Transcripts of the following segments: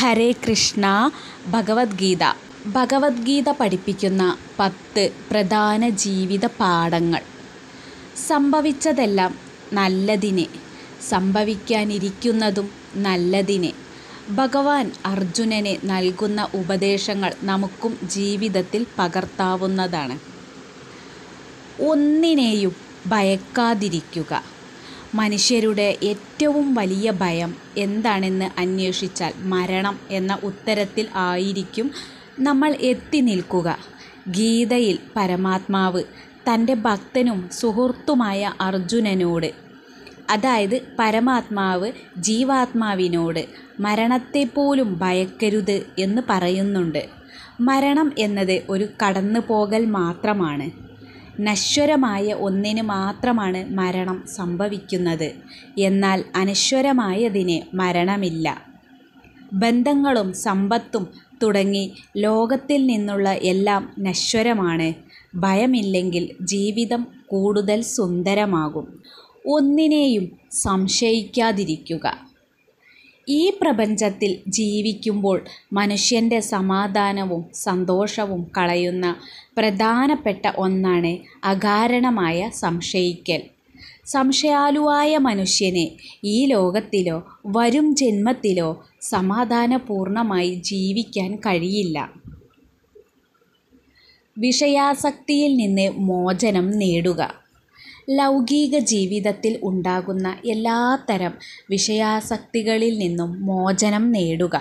ഹരേ കൃഷ്ണ. ഭഗവത്ഗീത. ഭഗവത്ഗീത പഠിപ്പിക്കുന്ന 10 പ്രധാന ജീവിത പാഠങ്ങൾ. സംഭവിച്ചതെല്ലാം നല്ലതിന്, സംഭവിക്കാനിരിക്കുന്നതും നല്ലതിന്. ഭഗവാൻ അർജുനന് നൽകുന്ന ഉപദേശങ്ങൾ നമുക്കും ജീവിതത്തിൽ പകർത്താവുന്നതാണ്. ഒന്നിനെയും ഭയക്കാതിരിക്കുക. മനുഷ്യരുടെ ഏറ്റവും വലിയ ഭയം എന്താണെന്ന് അന്വേഷിച്ചാൽ മരണം എന്ന ഉത്തരത്തിൽ ആയിരിക്കും നമ്മൾ എത്തി നിൽക്കുക. ഗീതയിൽ പരമാത്മാവ് തൻ്റെ ഭക്തനും സുഹൃത്തുമായ അർജുനനോട്, അതായത് പരമാത്മാവ് ജീവാത്മാവിനോട് മരണത്തെപ്പോലും ഭയക്കരുത് എന്ന് പറയുന്നുണ്ട്. മരണം എന്നത് ഒരു കടന്നുപോകൽ മാത്രമാണ്. നശ്വരമായ ഒന്നിന് മാത്രമാണ് മരണം സംഭവിക്കുന്നത്. എന്നാൽ അനശ്വരമായതിന് മരണമില്ല. ബന്ധങ്ങളും സമ്പത്തും തുടങ്ങി ലോകത്തിൽ നിന്നുള്ള എല്ലാം നശ്വരമാണ്. ഭയമില്ലെങ്കിൽ ജീവിതം കൂടുതൽ സുന്ദരമാകും. ഒന്നിനെയും സംശയിക്കാതിരിക്കുക. ഈ പ്രപഞ്ചത്തിൽ ജീവിക്കുമ്പോൾ മനുഷ്യൻ്റെ സമാധാനവും സന്തോഷവും കളയുന്ന പ്രധാനപ്പെട്ട ഒന്നാണ് അകാരണമായ സംശയിക്കൽ. സംശയാലുവായ മനുഷ്യന് ഈ ലോകത്തിലോ വരും ജന്മത്തിലോ സമാധാനപൂർണമായി ജീവിക്കാൻ കഴിയില്ല. വിഷയാസക്തിയിൽ നിന്ന് മോചനം നേടുക. ലൗകിക ജീവിതത്തിൽ ഉണ്ടാകുന്ന എല്ലാത്തരം വിഷയാസക്തികളിൽ നിന്നും മോചനം നേടുക.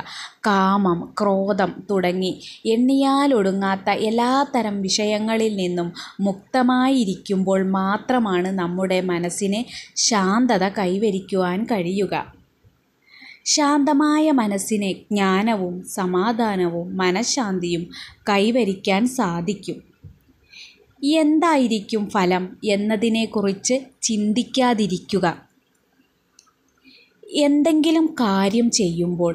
കാമം, ക്രോധം തുടങ്ങി എണ്ണിയാലൊടുങ്ങാത്ത എല്ലാത്തരം വിഷയങ്ങളിൽ നിന്നും മുക്തമായിരിക്കുമ്പോൾ മാത്രമാണ് നമ്മുടെ മനസ്സിന് ശാന്തത കൈവരിക്കുവാൻ കഴിയുക. ശാന്തമായ മനസ്സിന് ജ്ഞാനവും സമാധാനവും മനഃശാന്തിയും കൈവരിക്കാൻ സാധിക്കും. എന്തായിരിക്കും ഫലം എന്നതിനെക്കുറിച്ച് ചിന്തിക്കാതിരിക്കുക. എന്തെങ്കിലും കാര്യം ചെയ്യുമ്പോൾ,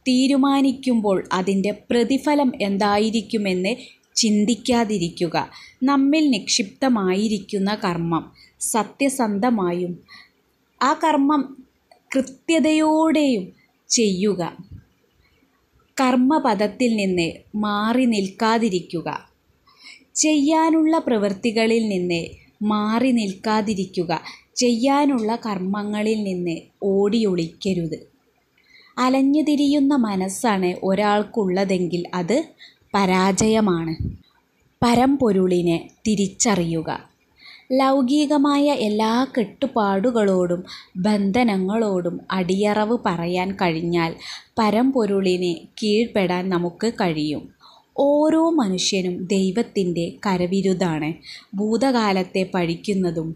തീരുമാനിക്കുമ്പോൾ അതിൻ്റെ പ്രതിഫലം എന്തായിരിക്കുമെന്ന് ചിന്തിക്കാതിരിക്കുക. നമ്മിൽ നിക്ഷിപ്തമായിരിക്കുന്ന കർമ്മം സത്യസന്ധമായും ആ കർമ്മം കൃത്യതയോടെയും ചെയ്യുക. കർമ്മപദത്തിൽ നിന്ന് മാറി നിൽക്കാതിരിക്കുക. ചെയ്യാനുള്ള പ്രവൃത്തികളിൽ നിന്ന് മാറി നിൽക്കാതിരിക്കുക. ചെയ്യാനുള്ള കർമ്മങ്ങളിൽ നിന്ന് ഓടിയൊളിക്കരുത്. അലഞ്ഞുതിരിയുന്ന മനസ്സാണ് ഒരാൾക്കുള്ളതെങ്കിൽ അത് പരാജയമാണ്. പരമ്പൊരുളിനെ തിരിച്ചറിയുക. ലൗകികമായ എല്ലാ കെട്ടുപാടുകളോടും ബന്ധനങ്ങളോടും അടിയറവ് പറയാൻ കഴിഞ്ഞാൽ പരമ്പൊരുളിന് കീഴ്പ്പെടാൻ നമുക്ക് കഴിയും. ഓരോ മനുഷ്യനും ദൈവത്തിൻ്റെ കരവിരുതാണ്. ഭൂതകാലത്തെ പഴിക്കുന്നതും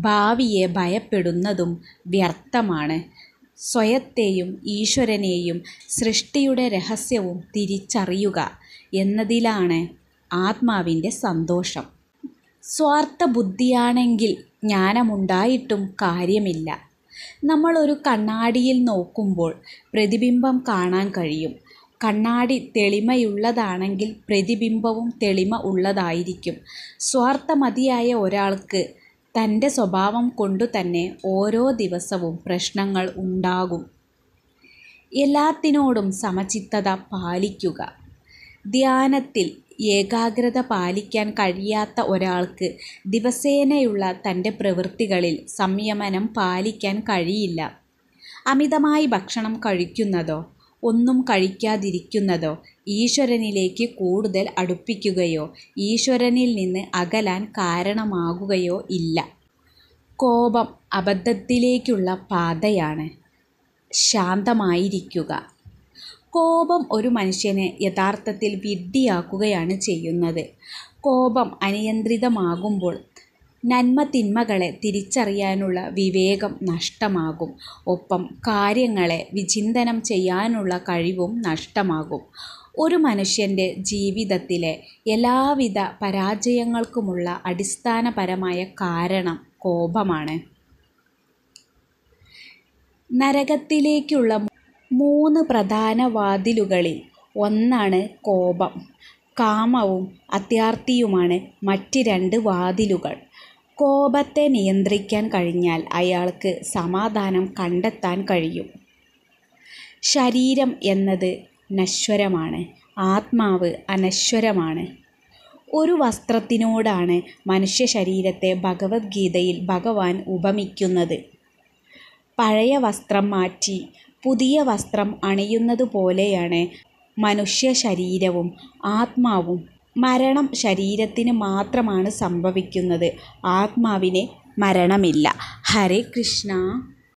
ഭാവിയെ ഭയപ്പെടുന്നതും വ്യർത്ഥമാണ്. സ്വയത്തെയും ഈശ്വരനെയും സൃഷ്ടിയുടെ രഹസ്യവും തിരിച്ചറിയുക എന്നതിലാണ് ആത്മാവിൻ്റെ സന്തോഷം. സ്വാർത്ഥ ബുദ്ധിയാണെങ്കിൽ ജ്ഞാനമുണ്ടായിട്ടും കാര്യമില്ല. നമ്മൾ ഒരു കണ്ണാടിയിൽ നോക്കുമ്പോൾ പ്രതിബിംബം കാണാൻ കഴിയും. കണ്ണാടി തെളിമയുള്ളതാണെങ്കിൽ പ്രതിബിംബവും തെളിമ ഉള്ളതായിരിക്കും. സ്വാർത്ഥമതിയായ ഒരാൾക്ക് തൻ്റെ സ്വഭാവം കൊണ്ടു തന്നെ ഓരോ ദിവസവും പ്രശ്നങ്ങൾ ഉണ്ടാകും. എല്ലാത്തിനോടും സമചിത്തത പാലിക്കുക. ധ്യാനത്തിൽ ഏകാഗ്രത പാലിക്കാൻ കഴിയാത്ത ഒരാൾക്ക് ദിവസേനയുള്ള തൻ്റെ പ്രവൃത്തികളിൽ സംയമനം പാലിക്കാൻ കഴിയില്ല. അമിതമായി ഭക്ഷണം കഴിക്കുന്നതോ ഒന്നും കഴിക്കാതിരിക്കുന്നതോ ഈശ്വരനിലേക്ക് കൂടുതൽ അടുപ്പിക്കുകയോ ഈശ്വരനിൽ നിന്ന് അകലാൻ കാരണമാകുകയോ ഇല്ല. കോപം അബദ്ധത്തിലേക്കുള്ള പാതയാണ്. ശാന്തമായിരിക്കുക. കോപം ഒരു മനുഷ്യനെ യഥാർത്ഥത്തിൽ വിഡ്ഢിയാക്കുകയാണ് ചെയ്യുന്നത്. കോപം അനിയന്ത്രിതമാകുമ്പോൾ നന്മ തിന്മകളെ തിരിച്ചറിയാനുള്ള വിവേകം നഷ്ടമാകും. ഒപ്പം കാര്യങ്ങളെ വിചിന്തനം ചെയ്യാനുള്ള കഴിവും നഷ്ടമാകും. ഒരു മനുഷ്യൻ്റെ ജീവിതത്തിലെ എല്ലാവിധ പരാജയങ്ങൾക്കുമുള്ള അടിസ്ഥാനപരമായ കാരണം കോപമാണ്. നരകത്തിലേക്കുള്ള 3 പ്രധാന വാതിലുകളിൽ ഒന്നാണ് കോപം. കാമവും അത്യാർത്തിയുമാണ് മറ്റ് 2 വാതിലുകൾ. കോപത്തെ നിയന്ത്രിക്കാൻ കഴിഞ്ഞാൽ അയാൾക്ക് സമാധാനം കണ്ടെത്താൻ കഴിയും. ശരീരം എന്നത് നശ്വരമാണ്, ആത്മാവ് അനശ്വരമാണ്. ഒരു വസ്ത്രത്തിനോടാണ് മനുഷ്യ ശരീരത്തെ ഭഗവത്ഗീതയിൽ ഭഗവാൻ ഉപമിക്കുന്നത്. പഴയ വസ്ത്രം മാറ്റി പുതിയ വസ്ത്രം അണിയുന്നത് പോലെയാണ് മനുഷ്യ ശരീരവും ആത്മാവും. മരണം ശരീരത്തിന് മാത്രമാണ് സംഭവിക്കുന്നത്, ആത്മാവിന് മരണമില്ല. ഹരേ കൃഷ്ണ.